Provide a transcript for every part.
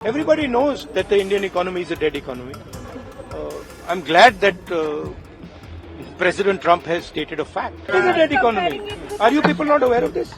Everybody knows that the Indian economy is a dead economy. I'm glad that President Trump has stated a fact. It is a dead economy. Are you people not aware of this?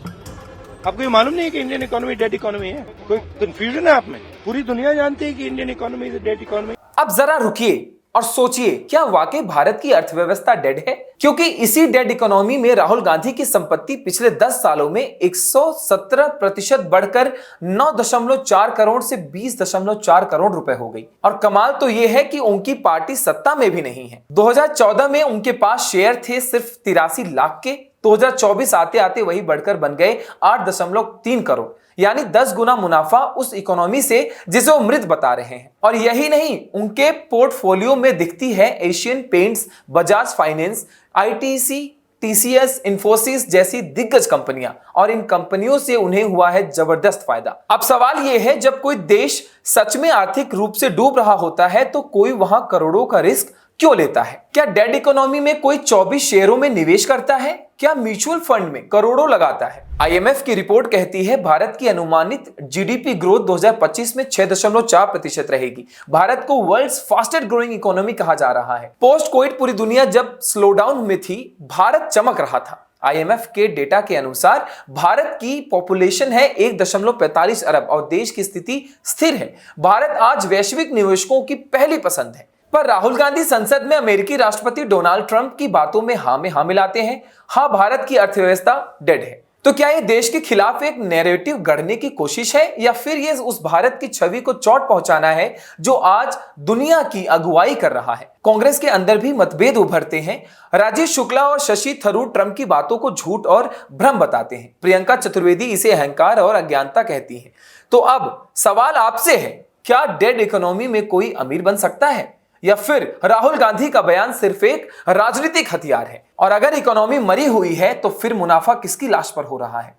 आपको ये मालूम नहीं है कि Indian economy dead economy है? कोई confusion है आप में? पूरी दुनिया जानती है कि Indian economy is a dead economy. अब जरा रुकिए और सोचिए, क्या वाकई भारत की अर्थव्यवस्था डेड है? क्योंकि इसी डेड इकोनॉमी में राहुल गांधी की संपत्ति पिछले 10 सालों में 117% बढ़कर 9.4 करोड़ से 20.4 करोड़ रुपए हो गई। और कमाल तो यह है कि उनकी पार्टी सत्ता में भी नहीं है। 2014 में उनके पास शेयर थे सिर्फ 83 लाख के। 2024 आते आते वही बढ़कर बन गए 8.3 करोड़, यानी 10 गुना मुनाफा उस इकोनॉमी से जिसे वो मृत बता रहे हैं। और यही नहीं, उनके पोर्टफोलियो में दिखती है Asian paints, Bajaj finance, ITC, TCS, Infosys जैसी दिग्गज कंपनियां, और इन कंपनियों से उन्हें हुआ है जबरदस्त फायदा। अब सवाल यह है, जब कोई देश सच में आर्थिक रूप से डूब रहा होता है तो कोई वहां करोड़ों का रिस्क क्यों लेता है? क्या डेड इकोनॉमी में कोई 24 शेयरों में निवेश करता है? क्या म्यूचुअल फंड में करोड़ों लगाता है? आईएमएफ की रिपोर्ट कहती है भारत की अनुमानित जीडीपी ग्रोथ 2025 में 6.4% रहेगी। भारत को वर्ल्ड्स फास्टेस्ट ग्रोइंग इकोनॉमी कहा जा रहा है। पोस्ट कोविड पूरी दुनिया जब स्लोडाउन में थी, भारत चमक रहा था। आईएमएफ के डेटा के अनुसार भारत की पॉपुलेशन है 1.45 अरब और देश की स्थिति स्थिर है। भारत आज वैश्विक निवेशकों की पहली पसंद है। पर राहुल गांधी संसद में अमेरिकी राष्ट्रपति डोनाल्ड ट्रंप की बातों में हाँ में हाँ मिलाते हैं। हाँ, भारत की अर्थव्यवस्था डेड है। तो क्या ये देश के खिलाफ एक नैरेटिव गढ़ने की कोशिश है, या फिर ये उस भारत की छवि को चोट पहुंचाना है जो आज दुनिया की अगुवाई कर रहा है? कांग्रेस के अंदर भी मतभेद उभरते हैं। राजीव शुक्ला और शशि थरूर ट्रंप की बातों को झूठ और भ्रम बताते हैं। प्रियंका चतुर्वेदी इसे अहंकार और अज्ञानता कहती है। तो अब सवाल आपसे है, क्या डेड इकोनॉमी में कोई अमीर बन सकता है, या फिर राहुल गांधी का बयान सिर्फ एक राजनीतिक हथियार है? और अगर इकोनॉमी मरी हुई है तो फिर मुनाफा किसकी लाश पर हो रहा है?